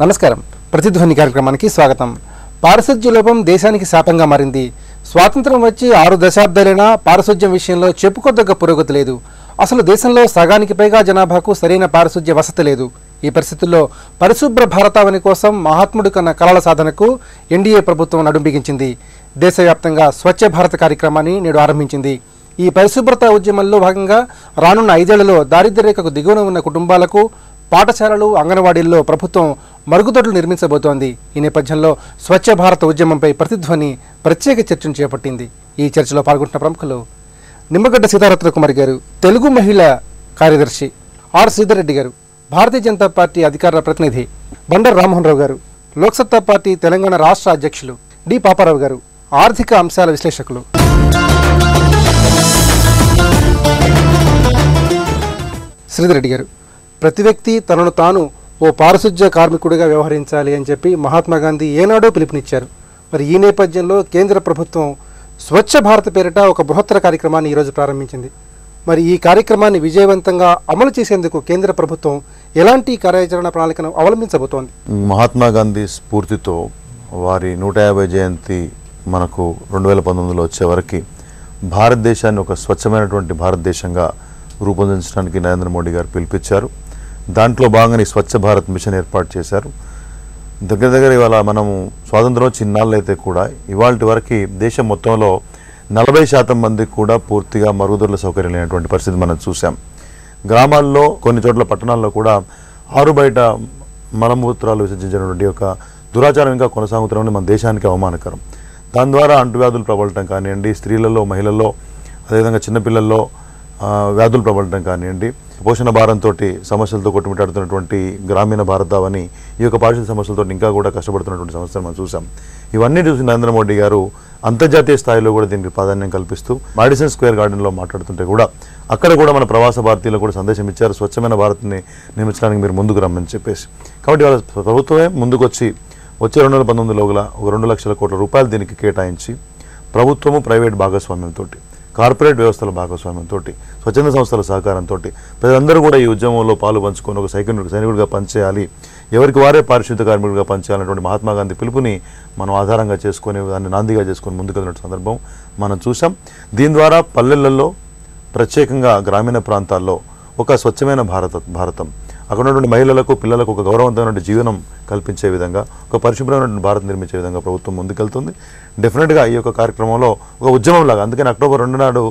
నమస్కారం. ప్రతిధ్వని కార్యక్రమానికి స్వాగతం. పారిశుధ్య లోపం దేశానికి శాపంగా మారింది. స్వాతంత్రం వచ్చి 6 దశాబ్దాలైనా పారిశుధ్యం విషయంలో చెప్పుకోదగ్గ పురోగతి లేదు. అసలు దేశంలో సగానికి పైగా జనాభాకు సరైన పారిశుధ్య వసతి లేదు. ఈ పరిస్థితుల్లో పరిశుభ్ర భారతావని కోసం మహాత్ముడు కన్న కలల సాధనకు ఎన్డీఏ ప్రభుత్వం నడుంబిగించింది. దేశవ్యాప్తంగా స్వచ్ఛ భారత్ కార్యక్రమాన్ని నేడు ఆరంభించింది. ఈ పరిశుభ్రత ఉద్యమంలో భాగంగా రానున్న 5 ఏళ్లలో దారిద్ర్య రేఖకు దిగువన ఉన్న కుటుంబాలకు పాఠశాలలు, అంగన్వాడీల్లో ప్రభుత్వం మరుగుదొడ్లు నిర్మించబోతోంది. ఈ నేపథ్యంలో స్వచ్ఛ భారత్ ఉద్యమంపై ప్రతిధ్వని ప్రత్యేక చర్చను చేపట్టింది. ఈ చర్చలో పాల్గొంటున్న ప్రముఖులు నిమ్మగడ్డ సీతారత్న కుమారి గారు, తెలుగు మహిళా కార్యదర్శి ఆర్ శ్రీధర్ రెడ్డి గారు, భారతీయ జనతా పార్టీ అధికార ప్రతినిధి బండర్ రామ్మోహన్ రావు గారు, లోక్సత్తా పార్టీ తెలంగాణ రాష్ట్ర అధ్యక్షులు డి పాపారావు గారు, ఆర్థిక అంశాల విశ్లేషకులు. శ్రీధర్ రెడ్డి గారు, ప్రతి వ్యక్తి తనను తాను ఓ పారిశుధ్య కార్మికుడిగా వ్యవహరించాలి అని చెప్పి మహాత్మా గాంధీ ఏనాడో పిలుపునిచ్చారు. మరి ఈ నేపథ్యంలో కేంద్ర ప్రభుత్వం స్వచ్ఛ భారత్ పేరిట ఒక బృహత్తర కార్యక్రమాన్ని ఈరోజు ప్రారంభించింది. మరి ఈ కార్యక్రమాన్ని విజయవంతంగా అమలు చేసేందుకు కేంద్ర ప్రభుత్వం ఎలాంటి కార్యాచరణ ప్రణాళికను అవలంబించబోతోంది? మహాత్మా గాంధీ స్ఫూర్తితో వారి 150 జయంతి మనకు 2019లో వచ్చే వరకు భారతదేశాన్ని ఒక స్వచ్ఛమైనటువంటి భారతదేశంగా రూపొందించడానికి నరేంద్ర మోడీ గారు పిలిపించారు. దాంట్లో భాగంగా స్వచ్ఛ భారత్ మిషన్ ఏర్పాటు చేశారు. దగ్గర ఇవాళ మనము స్వాతంత్రం వచ్చి ఇన్నాళ్ళు అయితే కూడా ఇవాళ వరకు దేశం మొత్తంలో 40% మందికి కూడా పూర్తిగా మరుగుదొడ్ల సౌకర్యం లేనటువంటి పరిస్థితి మనం చూసాం. గ్రామాల్లో కొన్ని చోట్ల పట్టణాల్లో కూడా ఆరు బయట మలమూత్రాలు విసర్జించినటువంటి ఒక దురాచారం ఇంకా కొనసాగుతున్న మన దేశానికి అవమానకరం. దాని ద్వారా అంటువ్యాధులు ప్రబలటం కానివ్వండి, స్త్రీలలో, మహిళల్లో, అదేవిధంగా చిన్నపిల్లల్లో వ్యాధులు ప్రబలటం కానివ్వండి, పోషణ భారంతో సమస్యలతో కొట్టుమిట్టాడుతున్నటువంటి గ్రామీణ భారతావని ఈ యొక్క పారిశుధ్య సమస్యలతో ఇంకా కూడా కష్టపడుతున్నటువంటి సమస్యలు మనం చూసాం. ఇవన్నీ చూసి నరేంద్ర మోడీ గారు అంతర్జాతీయ స్థాయిలో కూడా దీనికి ప్రాధాన్యం కల్పిస్తూ మాడిసన్ స్క్వేర్ గార్డెన్లో మాట్లాడుతుంటే కూడా అక్కడ కూడా మన ప్రవాస భారతీయులకు కూడా సందేశం ఇచ్చారు, స్వచ్ఛమైన భారత్ని నిర్మించడానికి మీరు ముందుకు రమ్మని చెప్పేసి. కాబట్టి వాళ్ళ ప్రభుత్వమే ముందుకు వచ్చే 2019లోగా ఒక 2 లక్షల కోట్ల రూపాయలు దీనికి కేటాయించి ప్రభుత్వము, ప్రైవేట్ భాగస్వామ్యంతో, కార్పొరేట్ వ్యవస్థల భాగస్వామ్యంతో, స్వచ్ఛంద సంస్థల సహకారంతో ప్రజలందరూ కూడా ఈ ఉద్యమంలో పాలు పంచుకొని ఒక సైనికుడిగా పనిచేయాలి, ఎవరికి వారే పారిశుద్ధ కార్మికుడిగా పనిచేయాలన్నటువంటి మహాత్మా గాంధీ పిలుపుని మనం ఆధారంగా చేసుకొని దాన్ని నాందిగా చేసుకొని ముందుకెళ్ళిన సందర్భం మనం చూసాం. దీని ద్వారా పల్లెలలో, ప్రత్యేకంగా గ్రామీణ ప్రాంతాల్లో ఒక స్వచ్ఛమైన భారతం, అక్కడ ఉన్నటువంటి మహిళలకు, పిల్లలకు ఒక గౌరవవంతమైన జీవనం కల్పించే విధంగా, ఒక పరిశుభ్రమైన భారత్ నిర్మించే విధంగా ప్రభుత్వం ముందుకెళ్తుంది. డెఫినెట్గా ఈ యొక్క కార్యక్రమంలో ఒక ఉద్యమంలాగా, అందుకని అక్టోబర్ 2 నాడు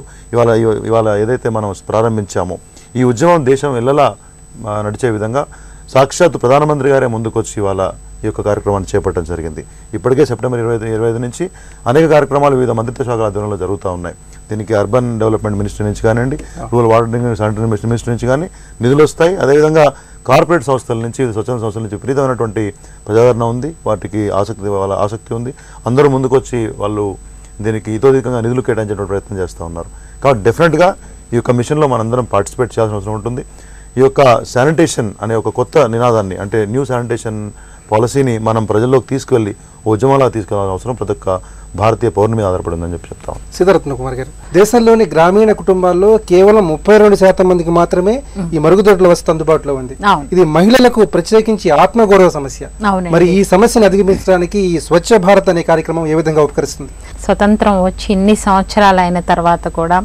ఇవాళ ఏదైతే మనం ప్రారంభించామో ఈ ఉద్యమం దేశం ఎల్లలా నడిచే విధంగా సాక్షాత్ ప్రధానమంత్రి గారే ముందుకొచ్చి ఇవాళ ఈ యొక్క కార్యక్రమాన్ని చేపట్టడం జరిగింది. ఇప్పటికే సెప్టెంబర్ 25 నుంచి అనేక కార్యక్రమాలు వివిధ మంత్రిత్వ శాఖల ఆధ్వర్యంలో జరుగుతూ ఉన్నాయి. దీనికి అర్బన్ డెవలప్మెంట్ మినిస్ట్రీ నుంచి కానివ్వండి, రూరల్ వాటర్ శానిటరీ మినిస్ట్రీ నుంచి కానీ నిధులు వస్తాయి. అదేవిధంగా కార్పొరేట్ సంస్థల నుంచి, స్వచ్ఛంద సంస్థల నుంచి విపరీతమైనటువంటి ప్రజాదరణ ఉంది, వాటికి ఆసక్తి ఉంది. అందరూ ముందుకొచ్చి వాళ్ళు దీనికి ఇతోధికంగా నిధులు కేటాయించేటువంటి ప్రయత్నం చేస్తూ ఉన్నారు. కాబట్టి డెఫినెట్గా ఈ యొక్క మిషన్లో మనందరం పార్టిసిపేట్ చేయాల్సిన అవసరం ఉంటుంది. ఈ యొక్క శానిటేషన్ అనే ఒక కొత్త నినాదాన్ని, అంటే న్యూ శానిటేషన్ పాలసీని మనం ప్రజల్లోకి తీసుకువెళ్ళి ఉద్యమంలా తీసుకెళ్లాల్సిన అవసరం ప్రతి ఒక్క భారతీయ పౌరుని మీద ఆధారపడిందని చెప్పి చెప్తాం. సీతారత్న కుమార్ గారు, దేశంలోని గ్రామీణ కుటుంబాల్లో కేవలం 32% మందికి మాత్రమే ఈ మరుగుదొడ్ల వసతి అందుబాటులో ఉంది. ఇది మహిళలకు ప్రత్యేకించి ఆత్మగౌరవ సమస్య. మరి ఈ సమస్యను అధిగమించడానికి ఈ స్వచ్ఛ భారత్ అనే కార్యక్రమం ఏ విధంగా ఉపకరిస్తుంది? స్వతంత్రం వచ్చి ఇన్ని సంవత్సరాలు అయిన తర్వాత కూడా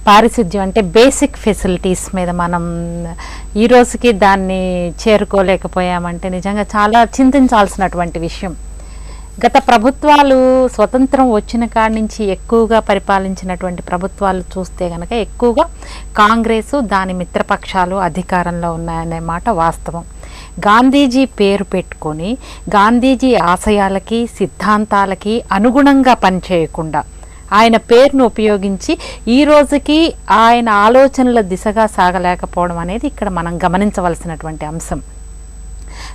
పారిశుద్ధ్యం అంటే బేసిక్ ఫెసిలిటీస్ మీద మనం ఈ రోజుకి దాన్ని చేరుకోలేకపోయామంటే నిజంగా చాలా చింతించాల్సినటువంటి విషయం. గత ప్రభుత్వాలు స్వతంత్రం వచ్చిన కాడి నుంచి ఎక్కువగా పరిపాలించినటువంటి ప్రభుత్వాలు చూస్తే కనుక ఎక్కువగా కాంగ్రెసు, దాని మిత్రపక్షాలు అధికారంలో ఉన్నాయనే మాట వాస్తవం. గాంధీజీ పేరు పెట్టుకొని గాంధీజీ ఆశయాలకి, సిద్ధాంతాలకి అనుగుణంగా పనిచేయకుండా ఆయన పేరును ఉపయోగించి ఈ రోజుకి ఆయన ఆలోచనల దిశగా సాగలేకపోవడం అనేది ఇక్కడ మనం గమనించవలసినటువంటి అంశం.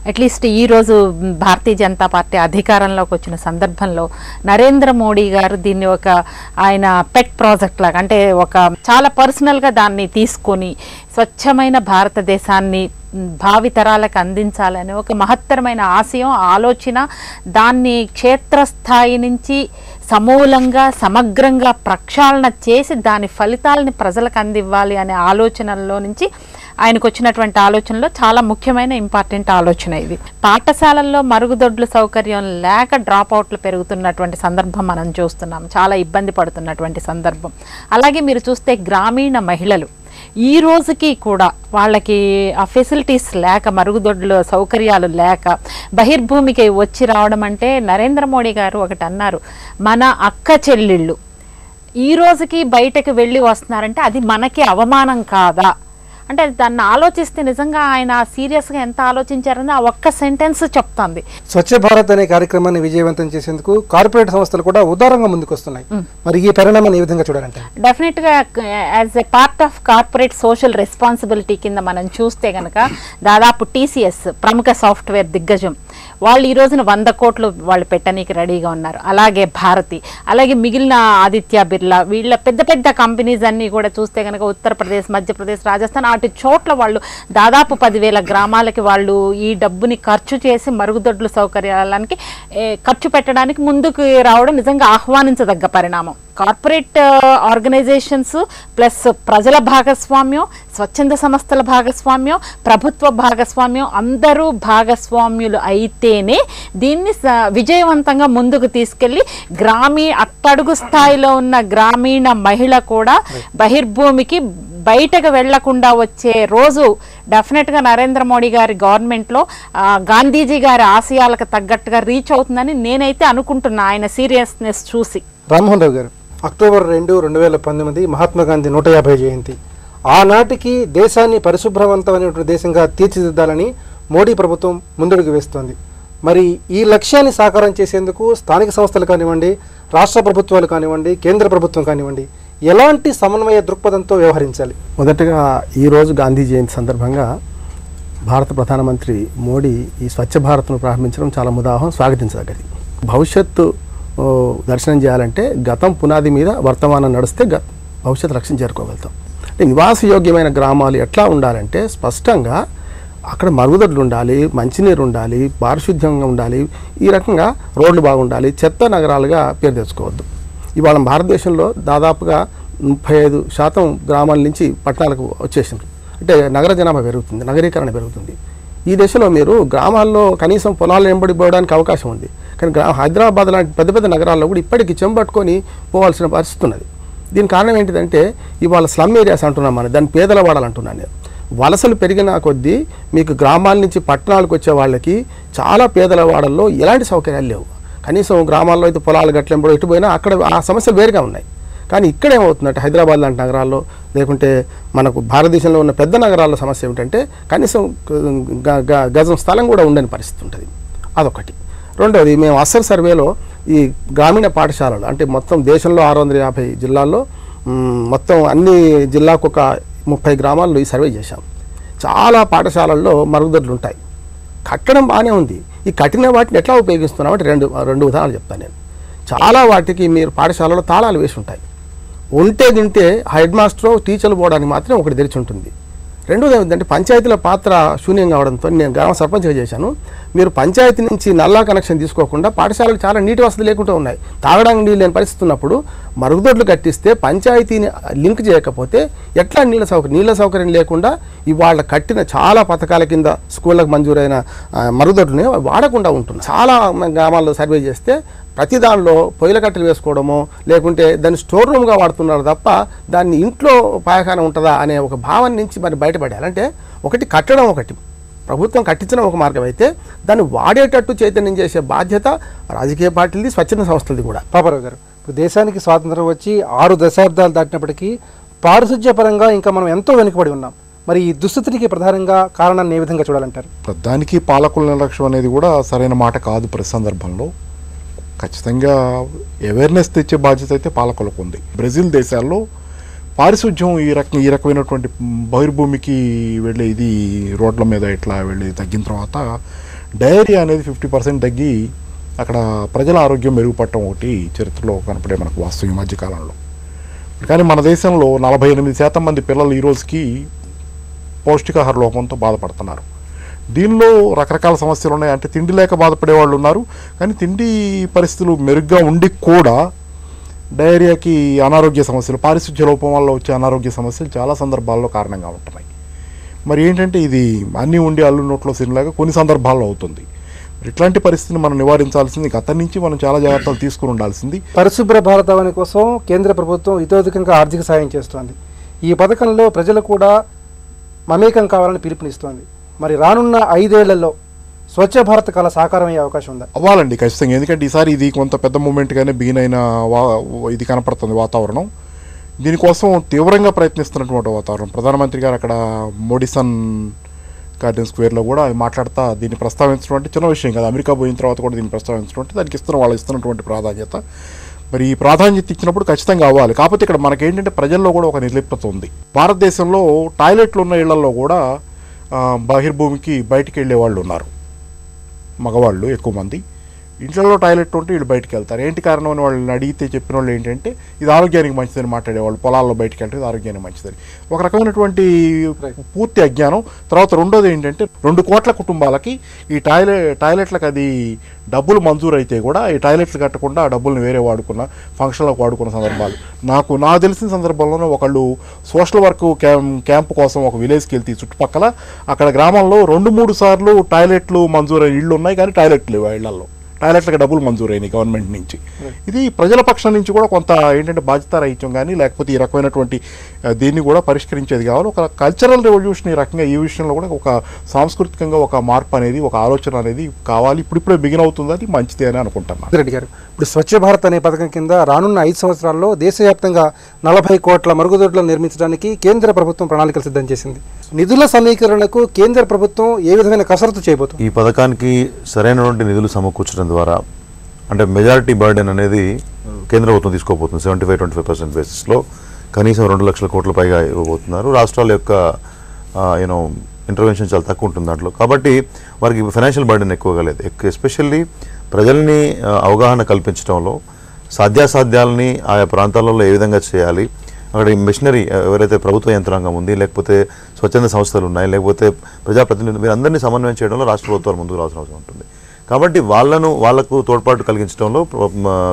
అట్లీస్ట్ ఈరోజు భారతీయ జనతా పార్టీ అధికారంలోకి వచ్చిన సందర్భంలో నరేంద్ర మోడీ గారు దీన్ని ఒక ఆయన పెట్ ప్రాజెక్ట్ లాగా, అంటే ఒక చాలా పర్సనల్గా దాన్ని తీసుకొని స్వచ్ఛమైన భారతదేశాన్ని భావితరాలకు అందించాలని ఒక మహత్తరమైన ఆశయం, ఆలోచన, దాన్ని క్షేత్రస్థాయి నుంచి సమూలంగా సమగ్రంగా ప్రక్షాళన చేసి దాని ఫలితాలని ప్రజలకు అందివ్వాలి అనే ఆలోచనల్లో నుంచి ఆయనకు వచ్చినటువంటి ఆలోచనలో చాలా ముఖ్యమైన ఇంపార్టెంట్ ఆలోచన ఇది. పాఠశాలల్లో మరుగుదొడ్ల సౌకర్యం లేక డ్రాప్ అవుట్లు పెరుగుతున్నటువంటి సందర్భం మనం చూస్తున్నాం, చాలా ఇబ్బంది పడుతున్నటువంటి సందర్భం. అలాగే మీరు చూస్తే గ్రామీణ మహిళలు ఈ రోజుకి కూడా వాళ్ళకి ఆ ఫెసిలిటీస్ లేక, మరుగుదొడ్ల సౌకర్యాలు లేక బహిర్భూమికి వచ్చి రావడం అంటే, నరేంద్ర మోడీ గారు ఒకటి అన్నారు, మన అక్క చెల్లెళ్ళు ఈ రోజుకి బయటకు వెళ్ళి వస్తున్నారంటే అది మనకి అవమానం కాదా అంటే, దాన్ని ఆలోచిస్తే నిజంగా ఆయన సీరియస్గా ఎంత ఆలోచించారని ఆ ఒక్క సెంటెన్స్ చెప్తుంది. స్వచ్ఛ భారత్ అనే కార్యక్రమాన్ని విజయవంతం చేసేందుకు కార్పొరేట్ సంస్థలు కూడా ఉదారంగా ముందుకు వస్తున్నాయి. మరి ఈ పరిణామాన్ని ఏ విధంగా చూడాలంటే, డెఫినెట్గా as a part of corporate social responsibility కింద మనం చూస్తే కనుక దాదాపు TCS ప్రముఖ సాఫ్ట్వేర్ దిగ్గజం వాళ్ళు ఈ రోజున 100 కోట్లు వాళ్ళు పెట్టనీకి రెడీగా ఉన్నారు. అలాగే భారతి, అలాగే మిగిలిన ఆదిత్య బిర్లా, వీళ్ళ పెద్ద పెద్ద కంపెనీస్ అన్నీ కూడా చూస్తే కనుక ఉత్తరప్రదేశ్, మధ్యప్రదేశ్, రాజస్థాన్ అటు చోట్ల వాళ్ళు దాదాపు 10,000 గ్రామాలకి వాళ్ళు ఈ డబ్బుని ఖర్చు చేసి మరుగుదొడ్ల సౌకర్యాలకి ఖర్చు పెట్టడానికి ముందుకు రావడం నిజంగా ఆహ్వానించదగ్గ పరిణామం. కార్పొరేట్ ఆర్గనైజేషన్స్ ప్లస్ ప్రజల భాగస్వామ్యం, స్వచ్ఛంద సంస్థల భాగస్వామ్యం, ప్రభుత్వ భాగస్వామ్యం, అందరూ భాగస్వామ్యులు అయితేనే దీన్ని విజయవంతంగా ముందుకు తీసుకెళ్ళి అట్టడుగు స్థాయిలో ఉన్న గ్రామీణ మహిళ కూడా బహిర్భూమికి బయటకు వెళ్లకుండా వచ్చే రోజు డెఫినెట్గా నరేంద్ర మోడీ గారి గవర్నమెంట్లో గాంధీజీ గారి ఆశయాలకు తగ్గట్టుగా రీచ్ అవుతుందని నేనైతే అనుకుంటున్నా, ఆయన సీరియస్నెస్ చూసి. రామ్మోహన్ రావు గారు, అక్టోబర్ 2, 2019 మహాత్మా గాంధీ 150వ జయంతి. ఆనాటికి దేశాన్ని పరిశుభ్రవంతమైనటువంటి దేశంగా తీర్చిదిద్దాలని మోడీ ప్రభుత్వం ముందడుగు వేస్తోంది. మరి ఈ లక్ష్యాన్ని సాకారం చేసేందుకు స్థానిక సంస్థలు కానివ్వండి, రాష్ట్ర ప్రభుత్వాలు కానివ్వండి, కేంద్ర ప్రభుత్వం కానివ్వండి, ఎలాంటి సమన్వయ దృక్పథంతో వ్యవహరించాలి? మొదటగా ఈరోజు గాంధీ జయంతి సందర్భంగా భారత ప్రధానమంత్రి మోడీ ఈ స్వచ్ఛ భారత్ను ప్రారంభించడం చాలా ముదాహం, స్వాగతించదగ్గది. భవిష్యత్తు దర్శనం చేయాలంటే గతం పునాది మీద వర్తమానం నడిస్తే భవిష్యత్తు లక్ష్యం చేరుకోగలుగుతాం. అంటే నివాసయోగ్యమైన గ్రామాలు ఎట్లా ఉండాలంటే స్పష్టంగా అక్కడ మరుగుదొడ్లు ఉండాలి, మంచినీరు ఉండాలి, పారిశుద్ధ్యంగా ఉండాలి, ఈ రకంగా రోడ్లు బాగుండాలి, చెత్త నగరాలుగా పేరు తెచ్చుకోవద్దు. ఇవాళ భారతదేశంలో దాదాపుగా 35% గ్రామాల నుంచి పట్టణాలకు వచ్చేసింది. అంటే నగర జనాభా పెరుగుతుంది, నగరీకరణ పెరుగుతుంది. ఈ దశలో మీరు గ్రామాల్లో కనీసం పొలాలు వెంబడిపోవడానికి అవకాశం ఉంది. కానీ హైదరాబాద్ లాంటి పెద్ద పెద్ద నగరాల్లో కూడా ఇప్పటికీ చెంబట్టుకొని పోవాల్సిన పరిస్థితి ఉన్నది. దీని కారణం ఏంటిదంటే ఇవాళ స్లమ్ ఏరియాస్ అంటున్నాం, మనం దాన్ని పేదల వాడాలు అంటున్నాను నేను. వలసలు పెరిగిన కొద్దీ మీకు గ్రామాల నుంచి పట్టణాలకు వచ్చే వాళ్ళకి చాలా పేదల వాడల్లో ఎలాంటి సౌకర్యాలు లేవు. కనీసం గ్రామాల్లో అయితే పొలాలు గట్లెంబడో ఎటు పోయినా అక్కడ ఆ సమస్యలు వేరుగా ఉన్నాయి. కానీ ఇక్కడ ఏమవుతుందంటే హైదరాబాద్ లాంటి నగరాల్లో లేకుంటే మనకు భారతదేశంలో ఉన్న పెద్ద నగరాల్లో సమస్య ఏమిటంటే కనీసం గజం స్థలం కూడా ఉండని పరిస్థితి ఉంటుంది. అదొకటి. రెండవది, మేము అసలు సర్వేలో ఈ గ్రామీణ పాఠశాలలు అంటే మొత్తం దేశంలో 650 జిల్లాల్లో మొత్తం అన్ని జిల్లాకు ఒక 30 గ్రామాల్లో ఈ సర్వే చేశాం. చాలా పాఠశాలల్లో మరుగుదొడ్లు ఉంటాయి, కట్టడం బాగానే ఉంది. ఈ కట్టిన వాటిని ఎట్లా ఉపయోగిస్తున్నాం అంటే రెండు ఉదాహరణలు చెప్తాను నేను. చాలా వాటికి మీరు పాఠశాలలో తాళాలు వేసి ఉంటాయి. ఉంటే తింటే హెడ్ మాస్టర్ టీచర్లు పోవడానికి మాత్రం ఒకటి తెరిచి ఉంటుంది. రెండోది ఏమిటంటే పంచాయతీల పాత్ర శూన్యం కావడంతో నేను గ్రామ సర్పంచ్గా చేశాను. మీరు పంచాయతీ నుంచి నల్లా కనెక్షన్ తీసుకోకుండా పాఠశాలకు చాలా నీటి వసతి లేకుండా ఉన్నాయి. తాగడానికి నీళ్ళు లేని పరిస్థితి ఉన్నప్పుడు మరుగుదొడ్లు కట్టిస్తే పంచాయతీని లింక్ చేయకపోతే ఎట్లా నీళ్ళ సౌకర్యం లేకుండా ఇవాళ కట్టిన చాలా పథకాల కింద స్కూళ్ళకు మంజూరైన మరుగుదొడ్లని వాడకుండా ఉంటుంది. చాలా గ్రామాల్లో సర్వే చేస్తే ప్రతి దానిలో పొయ్యిల కట్టెలు వేసుకోవడమో లేకుంటే దాన్ని స్టోర్ రూమ్గా వాడుతున్నారు తప్ప దాన్ని ఇంట్లో పాయఖాన ఉంటుందా అనే ఒక భావన నుంచి మరి బయటపడాలి. అంటే ఒకటి కట్టడం, ఒకటి ప్రభుత్వం కట్టించడం ఒక మార్గం అయితే దాన్ని వాడేటట్టు చైతన్యం చేసే బాధ్యత రాజకీయ పార్టీలది, స్వచ్ఛంద సంస్థలది కూడా. పాపారావు గారు, దేశానికి స్వాతంత్రం వచ్చి 6 దశాబ్దాలు దాటినప్పటికీ పారిశుధ్య పరంగా ఇంకా మనం ఎంతో వెనుకబడి ఉన్నాం. మరి ఈ దుస్థితికి ప్రధానంగా కారణాన్ని ఏ విధంగా చూడాలంటారు? దానికి పాలకుల నిర్లక్ష్యం అనేది కూడా సరైన మాట కాదు. ప్రతి సందర్భంలో ఖచ్చితంగా అవేర్నెస్ తెచ్చే బాధ్యత అయితే పాలకులకు ఉంది. బ్రెజిల్ దేశాల్లో పారిశుధ్యం ఈ రకమైనటువంటి బహిర్భూమికి వెళ్ళే ఇది రోడ్ల మీద ఇట్లా వెళ్ళి తగ్గిన తర్వాత డయేరియా అనేది 50% తగ్గి అక్కడ ప్రజల ఆరోగ్యం మెరుగుపడటం ఒకటి చరిత్రలో కనపడే మనకు వాస్తవం ఈ మధ్యకాలంలో. కానీ మన దేశంలో 48% మంది పిల్లలు ఈ రోజుకి పౌష్టికాహార లోపంతో బాధపడుతున్నారు. దీనిలో రకరకాల సమస్యలు ఉన్నాయి. అంటే తిండి లేక బాధపడే వాళ్ళు ఉన్నారు, కానీ తిండి పరిస్థితులు మెరుగ్గా ఉండి కూడా డయేరియాకి అనారోగ్య సమస్యలు, పారిశుధ్య లోపం వల్ల వచ్చే అనారోగ్య సమస్యలు చాలా సందర్భాల్లో కారణంగా ఉంటున్నాయి. మరి ఏంటంటే ఇది అన్నీ ఉండి అల్లు నోట్లో సినిలాగా కొన్ని సందర్భాల్లో అవుతుంది. మరి ఇట్లాంటి పరిస్థితిని మనం నివారించాల్సింది గతం నుంచి మనం చాలా జాగ్రత్తలు తీసుకుని ఉండాల్సింది. పరిశుభ్ర భారతావని కోసం కేంద్ర ప్రభుత్వం ఇతోధికంగా ఆర్థిక సాయం చేస్తోంది. ఈ పథకంలో ప్రజలు కూడా మమేకం కావాలని పిలుపునిస్తోంది. మరి రానున్న 5 ఏళ్లలో స్వచ్ఛ భారత్ కళ సాకారం అయ్యే అవకాశం ఉందా? అవ్వాలండి ఖచ్చితంగా. ఎందుకంటే ఈసారి ఇది కొంత పెద్ద మూమెంట్గానే బిగిన్ అయిన ఇది కనపడుతుంది వాతావరణం. దీనికోసం తీవ్రంగా ప్రయత్నిస్తున్నటువంటి వాతావరణం. ప్రధానమంత్రి గారు అక్కడ మోడిసన్ గార్డెన్ స్క్వేర్లో కూడా మాట్లాడుతూ దీన్ని ప్రస్తావించడం చిన్న విషయం కాదు. అమెరికా పోయిన తర్వాత కూడా దీన్ని ప్రస్తావించడం దానికి ఇస్తున్నటువంటి ప్రాధాన్యత. మరి ఈ ప్రాధాన్యత ఇచ్చినప్పుడు ఖచ్చితంగా అవ్వాలి. కాకపోతే ఇక్కడ మనకేంటంటే ప్రజల్లో కూడా ఒక నిర్లిప్తత ఉంది. భారతదేశంలో టాయిలెట్లు ఉన్న ఇళ్లలో కూడా బహిర్భూమికి బయటికి వెళ్ళే వాళ్ళు ఉన్నారు, మగవాళ్ళు ఎక్కువ మంది. ఇంట్లో టాయిలెట్ ఉంటే వీళ్ళు బయటికి వెళ్తారు. ఏంటి కారణం అని వాళ్ళని అడిగితే చెప్పిన వాళ్ళు ఏంటంటే ఇది ఆరోగ్యానికి మంచిదని మాట్లాడేవాళ్ళు. పొలాల్లో బయటికి వెళ్తే ఇది ఆరోగ్యానికి మంచిదని. ఒక రకమైనటువంటి పూర్తి అజ్ఞానం. తర్వాత రెండోది ఏంటంటే 2 కోట్ల కుటుంబాలకి ఈ టాయిలెట్లకు అది డబ్బులు మంజూరు అయితే కూడా ఈ టాయిలెట్లు కట్టకుండా ఆ డబ్బులను వేరే వాడుకున్న ఫంక్షన్లకు వాడుకున్న సందర్భాలు నాకు తెలిసిన సందర్భంలోనే ఒకళ్ళు సోషల్ వర్క్ క్యాంపు కోసం ఒక విలేజ్కి వెళ్తే చుట్టుపక్కల అక్కడ గ్రామంలో 2-3 సార్లు టాయిలెట్లు మంజూరైన ఇళ్ళు ఉన్నాయి, కానీ టాయిలెట్లు లేవు. ఆ ఇళ్లలో టాయిలెట్లకు డబ్బులు మంజూరైనాయి గవర్నమెంట్ నుంచి. ఇది ప్రజల పక్షం నుంచి కూడా కొంత ఏంటంటే బాధ్యతారహిత్యం కానీ లేకపోతే ఈ రకమైనటువంటి దీన్ని కూడా పరిష్కరించేది కావాలి. ఒక కల్చరల్ రెవల్యూషన్ ఈ రకంగా ఈ విషయంలో కూడా ఒక సాంస్కృతికంగా ఒక మార్పు అనేది ఒక ఆలోచన అనేది కావాలి. ఇప్పుడిప్పుడే బిగిన్ అవుతుంది, అది మంచిది అని అనుకుంటున్నాను. రెడ్డి గారు, ఇప్పుడు స్వచ్ఛ భారత్ అనే పథకం కింద రానున్న 5 సంవత్సరాల్లో దేశవ్యాప్తంగా 40 కోట్ల మరుగుదొడ్లను నిర్మించడానికి కేంద్ర ప్రభుత్వం ప్రణాళికలు సిద్ధం చేసింది. నిధుల సమీకరణకు కేంద్ర ప్రభుత్వం ఏ విధమైన కసరత్తు చేయబోతుంది? ఈ పథకానికి సరైనటువంటి నిధులు సమకూర్చడం ద్వారా అంటే మెజారిటీ బర్డెన్ అనేది కేంద్ర ప్రభుత్వం తీసుకోబోతుంది. 75-25% బేసిస్లో కనీసం 2 లక్షల కోట్ల పైగా ఇవ్వబోతున్నారు. రాష్ట్రాల యొక్క ఇంటర్వెన్షన్ చాలా తక్కువ ఉంటుంది దాంట్లో. కాబట్టి వారికి ఫైనాన్షియల్ బర్డెన్ ఎక్కువగా లేదు. ఎస్పెషల్లీ ప్రజల్ని అవగాహన కల్పించడంలో సాధ్యాసాధ్యాలని ఆయా ప్రాంతాలలో ఏ విధంగా చేయాలి, అక్కడ మెషినరీ ఎవరైతే ప్రభుత్వ యంత్రాంగం ఉంది, లేకపోతే స్వచ్ఛంద సంస్థలు ఉన్నాయి, లేకపోతే ప్రజాప్రతినిధులు, వీరందరినీ సమన్వయం చేయడంలో రాష్ట్ర ప్రభుత్వాలు ముందుకు రావాల్సిన అవసరం ఉంటుంది. కాబట్టి వాళ్లకు తోడ్పాటు కలిగించడంలో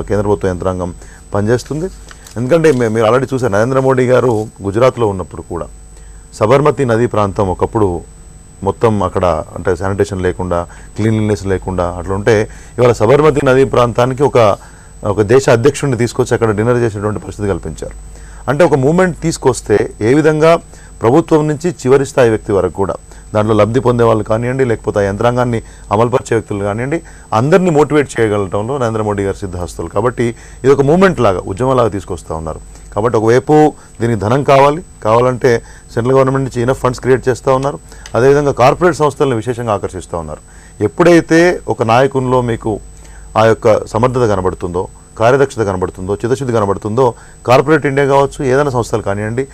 కేంద్ర ప్రభుత్వ యంత్రాంగం పనిచేస్తుంది. ఎందుకంటే మీరు ఆల్రెడీ చూసారు, నరేంద్ర మోడీ గారు గుజరాత్లో ఉన్నప్పుడు కూడా సబర్మతి నదీ ప్రాంతం ఒకప్పుడు మొత్తం అక్కడ అంటే శానిటేషన్ లేకుండా, క్లీన్లీనెస్ లేకుండా అట్లా ఉంటే ఇవాళ సబర్మతి నదీ ప్రాంతానికి ఒక దేశ అధ్యక్షుడిని తీసుకొచ్చి అక్కడ డిన్నర్ చేసేటువంటి పరిస్థితి కల్పించారు. అంటే ఒక మూమెంట్ తీసుకొస్తే ఏ విధంగా ప్రభుత్వం నుంచి చివరి స్థాయి వ్యక్తి వరకు కూడా దాంట్లో లబ్ధి పొందే వాళ్ళు కానివ్వండి, లేకపోతే ఆ యంత్రాంగాన్ని అమలుపరిచే వ్యక్తులు కానివ్వండి, అందరినీ మోటివేట్ చేయగలగడంలో నరేంద్ర మోడీ గారు సిద్ధహస్తులు. కాబట్టి ఇది ఒక మూమెంట్ లాగా, ఉద్యమంలాగా తీసుకొస్తూ ఉన్నారు. కాబట్టి ఒకవైపు దీనికి ధనం కావాలంటే సెంట్రల్ గవర్నమెంట్ నుంచి ఇనఫ్ ఫండ్స్ క్రియేట్ చేస్తూ ఉన్నారు. అదేవిధంగా కార్పొరేట్ సంస్థలను విశేషంగా ఆకర్షిస్తూ ఉన్నారు. ఎప్పుడైతే ఒక నాయకునిలో మీకు ఆ యొక్క సమర్థత కనబడుతుందో, కార్యదక్షత కనబడుతుందో, చిత్తశుద్ధి కనబడుతుందో, కార్పొరేట్ ఇండియా కావచ్చు, ఏదైనా సంస్థలు కానివ్వండి,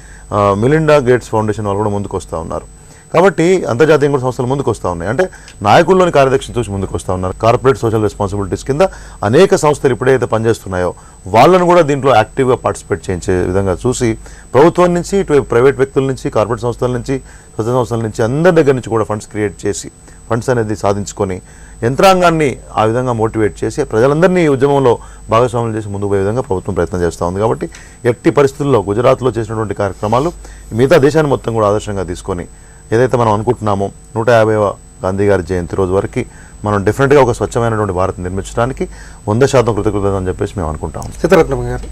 మిలిండా గేట్స్ ఫౌండేషన్ వాళ్ళు కూడా ముందుకు వస్తూ ఉన్నారు. కాబట్టి అంతర్జాతీయ కూడా సంస్థలు ముందుకు వస్తూ ఉన్నాయి. అంటే నాయకుల్లోని కార్యదక్షత చూసి ముందుకు వస్తూ ఉన్నారు. కార్పొరేట్ సోషల్ రెస్పాన్సిబిలిటీస్ కింద అనేక సంస్థలు ఇప్పుడైతే పనిచేస్తున్నాయో వాళ్ళను కూడా దీంట్లో యాక్టివ్గా పార్టిసిపేట్ చేయించే విధంగా చూసి ప్రభుత్వం నుంచి, ఇటు ప్రైవేట్ వ్యక్తుల నుంచి, కార్పొరేట్ సంస్థల నుంచి, స్వచ్ఛ సంస్థల నుంచి అందరి దగ్గర నుంచి కూడా ఫండ్స్ క్రియేట్ చేసి ఫండ్స్ అనేది సాధించుకొని యంత్రాంగాన్ని ఆ విధంగా మోటివేట్ చేసి ప్రజలందరినీ ఉద్యమంలో భాగస్వాములు చేసి ముందుకు పోయే విధంగా ప్రభుత్వం ప్రయత్నం చేస్తూ ఉంది. కాబట్టి ఎట్టి పరిస్థితుల్లో గుజరాత్లో చేసినటువంటి కార్యక్రమాలు మిగతా దేశాన్ని మొత్తం కూడా ఆదర్శంగా తీసుకొని ఏదైతే మనం అనుకుంటున్నామో 150వ గాంధీ గారి జయంతి రోజు వరకు మనం డెఫినెట్గా ఒక స్వచ్ఛమైనటువంటి భారత్ నిర్మించడానికి 100% కృతజ్ఞత అని చెప్పేసి మేము అనుకుంటాం. సీతారత్నం గారు,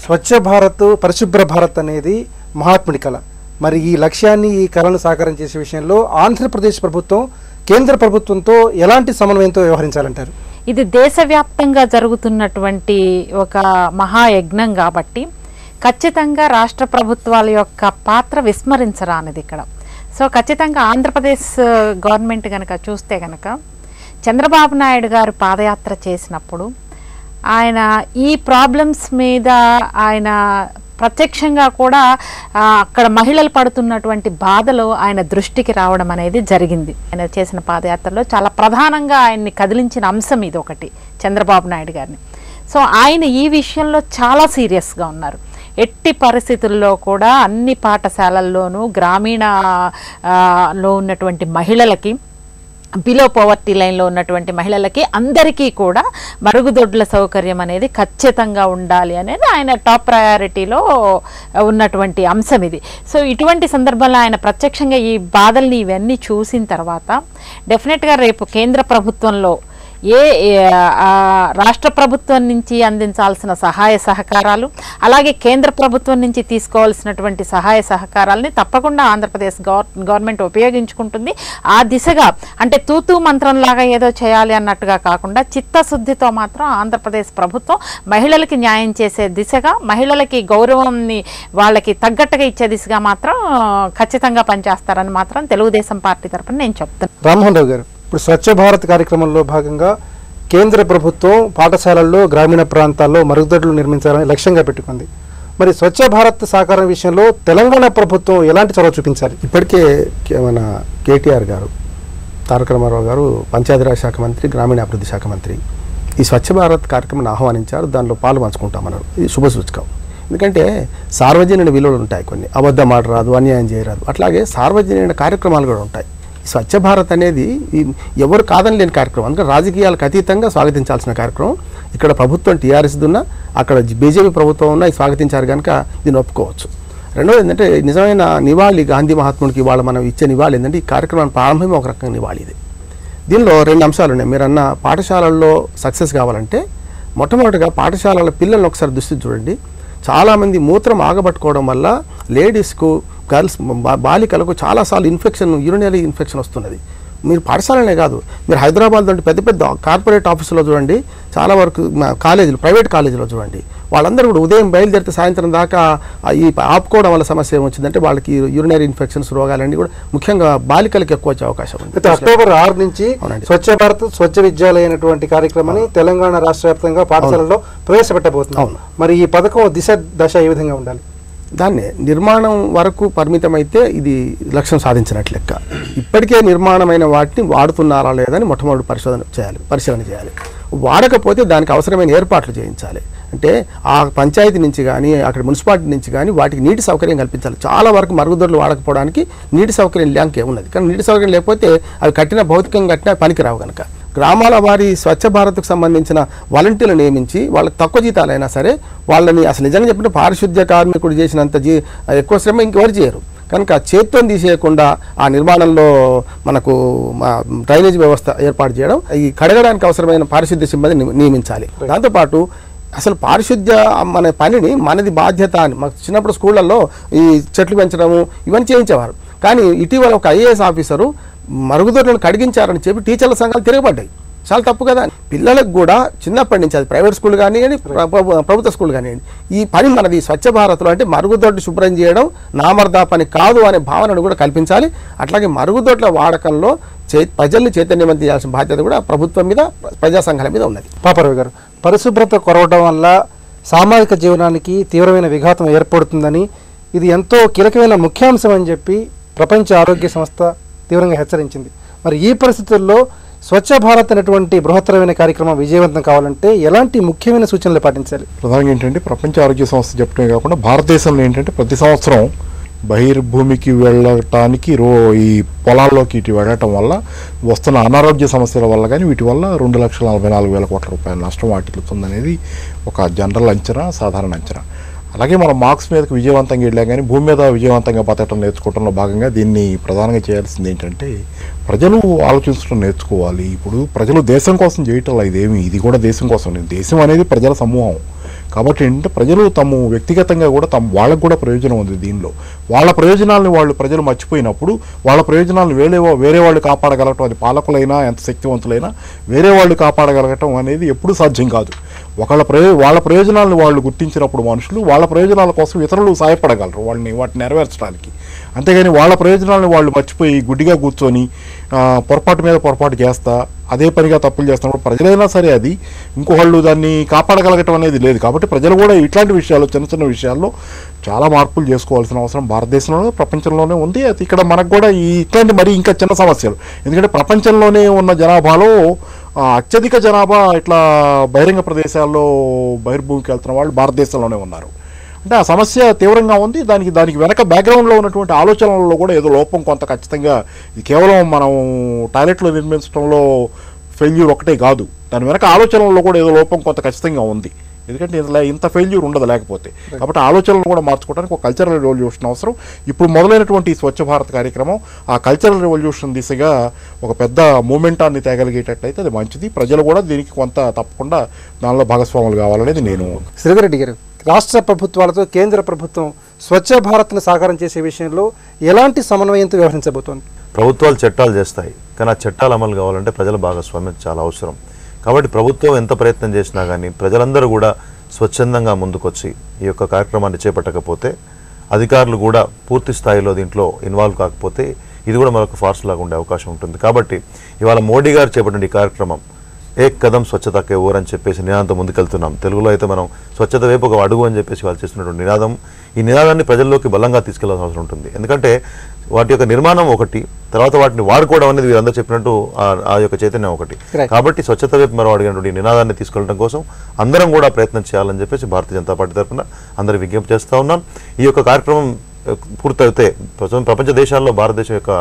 స్వచ్ఛ భారత్, పరిశుభ్ర భారత్ అనేది మహాత్ముడి కళ. మరి ఈ లక్ష్యాన్ని, ఈ కళను సాకారం చేసే విషయంలో ఆంధ్రప్రదేశ్ ప్రభుత్వం కేంద్ర ప్రభుత్వంతో ఎలాంటి సమన్వయంతో వ్యవహరించాలంటారు? ఇది దేశవ్యాప్తంగా జరుగుతున్నటువంటి ఒక మహాయజ్ఞం కాబట్టి ఖచ్చితంగా రాష్ట్ర ప్రభుత్వాల యొక్క పాత్ర విస్మరించరానిది ఇక్కడ. సో ఖచ్చితంగా ఆంధ్రప్రదేశ్ గవర్నమెంట్ కనుక చూస్తే కనుక చంద్రబాబు నాయుడు గారు పాదయాత్ర చేసినప్పుడు ఆయన ఈ ప్రాబ్లమ్స్ మీద ఆయన ప్రత్యక్షంగా కూడా అక్కడ మహిళలు పడుతున్నటువంటి బాధలు ఆయన దృష్టికి రావడం అనేది జరిగింది. ఆయన చేసిన పాదయాత్రలో చాలా ప్రధానంగా ఆయన్ని కదిలించిన అంశం ఇది ఒకటి, చంద్రబాబు నాయుడు గారిని. సో ఆయన ఈ విషయంలో చాలా సీరియస్గా ఉన్నారు. ఎట్టి పరిస్థితుల్లో కూడా అన్ని పాఠశాలల్లోనూ గ్రామీణలో ఉన్నటువంటి మహిళలకి బిలో పవర్టీ లైన్లో ఉన్నటువంటి మహిళలకి అందరికీ కూడా మరుగుదొడ్ల సౌకర్యం అనేది ఖచ్చితంగా ఉండాలి అనేది ఆయన టాప్ ప్రయారిటీలో ఉన్నటువంటి అంశం ఇది. సో ఇటువంటి సందర్భంలో ఆయన ప్రత్యక్షంగా ఈ బాధల్ని ఇవన్నీ చూసిన తర్వాత డెఫినెట్గా రేపు కేంద్ర ప్రభుత్వంలో రాష్ట్ర ప్రభుత్వం నుంచి అందించాల్సిన సహాయ సహకారాలు, అలాగే కేంద్ర ప్రభుత్వం నుంచి తీసుకోవాల్సినటువంటి సహాయ సహకారాలని తప్పకుండా ఆంధ్రప్రదేశ్ గవర్నమెంట్ ఉపయోగించుకుంటుంది. ఆ దిశగా అంటే తూతూ మంత్రంలాగా ఏదో చేయాలి అన్నట్టుగా కాకుండా చిత్తశుద్ధితో మాత్రం ఆంధ్రప్రదేశ్ ప్రభుత్వం మహిళలకి న్యాయం చేసే దిశగా, మహిళలకి గౌరవాన్ని వాళ్ళకి తగ్గట్టుగా ఇచ్చే దిశగా మాత్రం ఖచ్చితంగా పనిచేస్తారని మాత్రం తెలుగుదేశం పార్టీ తరఫున నేను చెప్తాను. రామ్మోహన్ రావు గారు, ఇప్పుడు స్వచ్ఛ భారత్ కార్యక్రమంలో భాగంగా కేంద్ర ప్రభుత్వం పాఠశాలల్లో గ్రామీణ ప్రాంతాల్లో మరుగుదొడ్లు నిర్మించాలని లక్ష్యంగా పెట్టుకుంది. మరి స్వచ్ఛ భారత్ సాకారం విషయంలో తెలంగాణ ప్రభుత్వం ఎలాంటి చొరవ చూపించాలి? ఇప్పటికే మన కేటీఆర్ గారు, తారక రామారావు గారు పంచాయతీరాజ్ శాఖ మంత్రి, గ్రామీణాభివృద్ధి శాఖ మంత్రి ఈ స్వచ్ఛ భారత్ కార్యక్రమాన్ని ఆహ్వానించారు. దానిలో పాలు పంచుకుంటామన్నారు. ఇది శుభసూచకం. ఎందుకంటే సార్వజనీన విలువలు ఉంటాయి, కొన్ని అబద్ధం ఆడరాదు, అన్యాయం చేయరాదు. అట్లాగే సార్వజనీన కార్యక్రమాలు కూడా ఉంటాయి. స్వచ్ఛ భారత్ అనేది ఎవరు కాదని లేని కార్యక్రమం, అందుకే రాజకీయాలకు అతీతంగా స్వాగతించాల్సిన కార్యక్రమం. ఇక్కడ ప్రభుత్వం టీఆర్ఎస్ ఉన్నా, అక్కడ బీజేపీ ప్రభుత్వం ఉన్నా స్వాగతించారు కనుక దీన్ని ఒప్పుకోవచ్చు. రెండోది ఏంటంటే నిజమైన నివాళి గాంధీ మహాత్ముడికి ఇవాళ మనం ఇచ్చే నివాళి ఏంటంటే ఈ కార్యక్రమం ప్రారంభమే ఒక రకంగా నివాళి. ఇది దీనిలో 2 అంశాలు ఉన్నాయి. మీరు అన్న పాఠశాలల్లో సక్సెస్ కావాలంటే మొట్టమొదటిగా పాఠశాలల పిల్లల్ని ఒకసారి దృష్టి చూడండి. చాలామంది మూత్రం ఆగబట్టుకోవడం వల్ల లేడీస్కు, గర్ల్స్, బాలికలకు చాలాసార్లు ఇన్ఫెక్షన్, యూరినరీ ఇన్ఫెక్షన్ వస్తున్నది. మీరు పాఠశాలనే కాదు, మీరు హైదరాబాద్ లాంటి పెద్ద పెద్ద కార్పొరేట్ ఆఫీసులో చూడండి, చాలా వరకు కాలేజీలు, ప్రైవేట్ కాలేజీలో చూడండి, వాళ్ళందరూ కూడా ఉదయం బయలుదేరితే సాయంత్రం దాకా ఈ ఆపుకోవడం వల్ల సమస్య ఏమొచ్చిందంటే వాళ్ళకి యూరినరీ ఇన్ఫెక్షన్స్, రోగాలన్నీ కూడా ముఖ్యంగా బాలికలకు ఎక్కువ వచ్చే అవకాశం ఉంది. అక్టోబర్ 6 నుంచి స్వచ్ఛ భారత్ స్వచ్ఛ విద్యాలయ అనేటువంటి కార్యక్రమాన్ని తెలంగాణ రాష్ట్ర వ్యాప్తంగా పాఠశాలలో ప్రవేశపెట్టబోతున్నాం. మరి ఈ పథకం దశ ఏ విధంగా ఉండాలి? దాన్ని నిర్మాణం వరకు పరిమితమైతే ఇది లక్ష్యం సాధించినట్లు లెక్క. ఇప్పటికే నిర్మాణమైన వాటిని వాడుతున్నారా లేదని మొట్టమొదటి పరిశీలన చేయాలి. వాడకపోతే దానికి అవసరమైన ఏర్పాట్లు చేయించాలి. అంటే ఆ పంచాయతీ నుంచి కానీ అక్కడ మున్సిపాలిటీ నుంచి కానీ వాటికి నీటి సౌకర్యం కల్పించాలి. చాలా వరకు మరుగుదొడ్లు వాడకపోవడానికి నీటి సౌకర్యం ల్యాంకే ఉన్నది. కానీ నీటి సౌకర్యం లేకపోతే అవి భౌతికంగా కట్టినా పనికిరావు కనుక గ్రామాల వారి స్వచ్ఛ భారత్కు సంబంధించిన వాలంటీర్లు నియమించి వాళ్ళకి తక్కువ జీతాలైనా సరే వాళ్ళని అసలు నిజంగా చెప్పిన పారిశుద్ధ్య కార్మికుడు చేసినంత ఎక్కువ శ్రమ ఇంకెవరు చేయరు కనుక చేత్తో తీసేయకుండా ఆ నిర్మాణంలో మనకు డ్రైనేజ్ వ్యవస్థ ఏర్పాటు చేయడం, ఈ కడగడానికి అవసరమైన పారిశుద్ధ్య సిబ్బందిని నియమించాలి. దాంతోపాటు అసలు పారిశుద్ధ్య మన పనిని మనది బాధ్యత అని మాకు చిన్నప్పుడు స్కూళ్ళల్లో ఈ చెట్లు పెంచడము ఇవన్నీ చేయించేవారు. కానీ ఇటీవల ఒక ఐఏఎస్ ఆఫీసరు మరుగుదొడ్లను కడిగించారని చెప్పి టీచర్ల సంఘాలు తిరగబడ్డాయి. చాలా తప్పు కదా. పిల్లలకు కూడా చిన్నప్పటి నుంచి అది ప్రైవేట్ స్కూల్ కానివ్వండి, ప్రభుత్వ స్కూల్ కానివ్వండి, ఈ పని మనది స్వచ్ఛ భారత్లో అంటే మరుగుదొడ్డు శుభ్రం చేయడం నామర్దా పని కాదు అనే భావనను కూడా కల్పించాలి. అట్లాగే మరుగుదొడ్ల వాడకంలో ప్రజల్ని చైతన్యవంతం చేయాల్సిన బాధ్యత కూడా ప్రభుత్వం మీద, ప్రజా సంఘాల మీద ఉన్నది. పాపారావు గారు, పరిశుభ్రత కొరవడం వల్ల సామాజిక జీవనానికి తీవ్రమైన విఘాతం ఏర్పడుతుందని, ఇది ఎంతో కీలకమైన ముఖ్యాంశం అని చెప్పి ప్రపంచ ఆరోగ్య సంస్థ తీవ్రంగా హెచ్చరించింది. మరి ఈ పరిస్థితుల్లో స్వచ్ఛ భారత్ అనేటువంటి బృహత్తరమైన కార్యక్రమం విజయవంతం కావాలంటే ఎలాంటి ముఖ్యమైన సూచనలు పాటించాలి? ప్రధానంగా ఏంటంటే ప్రపంచ ఆరోగ్య సంస్థ చెప్పడమే కాకుండా భారతదేశంలో ఏంటంటే ప్రతి సంవత్సరం బహిర్భూమికి వెళ్ళటానికి ఈ పొలాల్లోకి ఇటు వెళ్ళటం వల్ల వస్తున్న అనారోగ్య సమస్యల వల్ల కానీ వీటి వల్ల 2,44,000 కోట్ల రూపాయల నష్టం వాటిల్లుతుందనేది ఒక జనరల్ అంచనా, సాధారణ అంచనా. అలాగే మనం మార్క్స్ మీదకి విజయవంతంగా వెళ్ళాం కానీ భూమి మీద విజయవంతంగా బతకడం నేర్చుకోవడంలో భాగంగా దీన్ని ప్రధానంగా చేయాల్సింది ఏంటంటే ప్రజలు ఆలోచించడం నేర్చుకోవాలి. ఇప్పుడు ప్రజలు దేశం కోసం చేయటం ఇదేమి, ఇది కూడా దేశం కోసం. దేశం అనేది ప్రజల సమూహం కాబట్టి ఏంటంటే ప్రజలు తమ వ్యక్తిగతంగా కూడా వాళ్ళకు కూడా ప్రయోజనం ఉంది దీనిలో. వాళ్ళ ప్రయోజనాలను ప్రజలు మర్చిపోయినప్పుడు వాళ్ళ ప్రయోజనాలను వేరే వాళ్ళు కాపాడగలగటం, అది పాలకులైనా ఎంత శక్తివంతులైనా వేరే వాళ్ళు కాపాడగలగటం అనేది ఎప్పుడూ సాధ్యం కాదు. వాళ్ళ ప్రయోజనాలను వాళ్ళు గుర్తించినప్పుడు మనుషులు వాళ్ళ ప్రయోజనాల కోసం ఇతరులు సహాయపడగలరు వాటిని నెరవేర్చడానికి. అంతేగాని వాళ్ళ ప్రయోజనాలను వాళ్ళు మర్చిపోయి గుడ్డిగా కూర్చొని పొరపాటు మీద పొరపాటు చేస్తా అదే పనిగా తప్పులు చేస్తున్నప్పుడు ప్రజలైనా సరే అది ఇంకొకళ్ళు దాన్ని కాపాడగలగటం అనేది లేదు. కాబట్టి ప్రజలు కూడా ఇట్లాంటి విషయాలు, చిన్న చిన్న విషయాల్లో చాలా మార్పులు చేసుకోవాల్సిన అవసరం భారతదేశంలో, ప్రపంచంలోనే ఉంది. అది ఇక్కడ మనకు కూడా ఇట్లాంటి మరి ఇంకా చిన్న సమస్యలు, ఎందుకంటే ప్రపంచంలోనే ఉన్న జనాభాలో అత్యధిక జనాభా ఇట్లా బహిరంగ ప్రదేశాల్లో బహిర్భూమికి వెళ్తున్న వాళ్ళు భారతదేశంలోనే ఉన్నారు. అంటే ఆ సమస్య తీవ్రంగా ఉంది. దానికి వెనక బ్యాక్గ్రౌండ్లో ఉన్నటువంటి ఆలోచనలలో కూడా ఏదో లోపం కొంత ఖచ్చితంగా, ఇది కేవలం మనం టాయిలెట్లో నిర్మించడంలో ఫెయిల్యూర్ ఒకటే కాదు, దాని వెనక ఆలోచనలలో కూడా ఏదో లోపం కొంత ఖచ్చితంగా ఉంది. ఎందుకంటే ఇంత ఫెయిల్యూర్ ఉండదు లేకపోతే. కాబట్టి ఆలోచనలు కూడా మార్చుకోవడానికి ఒక కల్చరల్ రెవల్యూషన్ అవసరం. ఇప్పుడు మొదలైనటువంటి ఈ స్వచ్ఛ భారత్ కార్యక్రమం ఆ కల్చరల్ రెవల్యూషన్ దిశగా ఒక పెద్ద మూమెంటాన్ని తేగలిగేటట్లయితే అది మంచిది. ప్రజలు కూడా దీనికి కొంత తప్పకుండా దానిలో భాగస్వాములు కావాలనేది నేను. శ్రీధర్ రెడ్డి గారు, రాష్ట్ర ప్రభుత్వాలతో కేంద్ర ప్రభుత్వం స్వచ్ఛ భారత్ను సాకారం చేసే విషయంలో ఎలాంటి సమన్వయంతో వ్యవహరించబోతోంది? ప్రభుత్వాలు చట్టాలు చేస్తాయి, కానీ ఆ చట్టాలు అమలు కావాలంటే ప్రజల భాగస్వామ్యం చాలా అవసరం. కాబట్టి ప్రభుత్వం ఎంత ప్రయత్నం చేసినా కానీ ప్రజలందరూ కూడా స్వచ్ఛందంగా ముందుకొచ్చి ఈ యొక్క కార్యక్రమాన్ని చేపట్టకపోతే, అధికారులు కూడా పూర్తి స్థాయిలో దీంట్లో ఇన్వాల్వ్ కాకపోతే ఇది కూడా మరొక ఫార్స్ లాగా ఉండే అవకాశం ఉంటుంది. కాబట్టి ఇవాళ మోడీ గారు చేపట్టిన ఈ కార్యక్రమం ఏక్ కదం స్వచ్ఛతకే ఓర్ అని చెప్పేసి నినాదంతో ముందుకెళ్తున్నాం. తెలుగులో అయితే మనం స్వచ్ఛత వైపు ఒక అడుగు అని చెప్పేసి వాళ్ళు చేస్తున్నటువంటి నినాదం, ఈ నినాదాన్ని ప్రజల్లోకి బలంగా తీసుకెళ్లాల్సిన అవసరం ఉంటుంది. ఎందుకంటే వాటి యొక్క నిర్మాణం ఒకటి, తర్వాత వాటిని వాడుకోవడం అనేది వీరందరూ చెప్పినట్టు ఆ యొక్క చైతన్యం ఒకటి. కాబట్టి స్వచ్ఛత వైపు మనం అడిగినటువంటి నినాదాన్ని తీసుకెళ్ళడం కోసం అందరం కూడా ప్రయత్నం చేయాలని చెప్పేసి భారతీయ జనతా పార్టీ తరఫున అందరూ విజ్ఞప్తి చేస్తూ ఉన్నాం. ఈ యొక్క కార్యక్రమం పూర్తయితే ప్రపంచ దేశాల్లో భారతదేశం యొక్క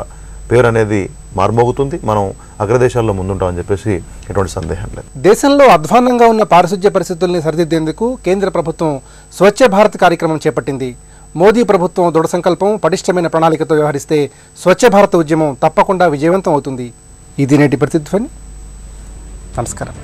పేరు అనేది మార్మోగుతుంది, మనం అగ్రదేశాల్లో ముందుంటామని చెప్పేసి ఎటువంటి సందేహం లేదు. దేశంలో అధ్వాన్నంగా ఉన్న పారిశుధ్య పరిస్థితుల్ని సరిదిద్దేందుకు కేంద్ర ప్రభుత్వం స్వచ్ఛ భారత్ కార్యక్రమం చేపట్టింది. మోదీ ప్రభుత్వం దృఢ సంకల్పం, పటిష్టమైన ప్రణాళికతో వ్యవహరిస్తే స్వచ్ఛ భారత్ ఉద్యమం తప్పకుండా విజయవంతం అవుతుంది. ఇది నేటి ప్రతిధ్వని. నమస్కారం.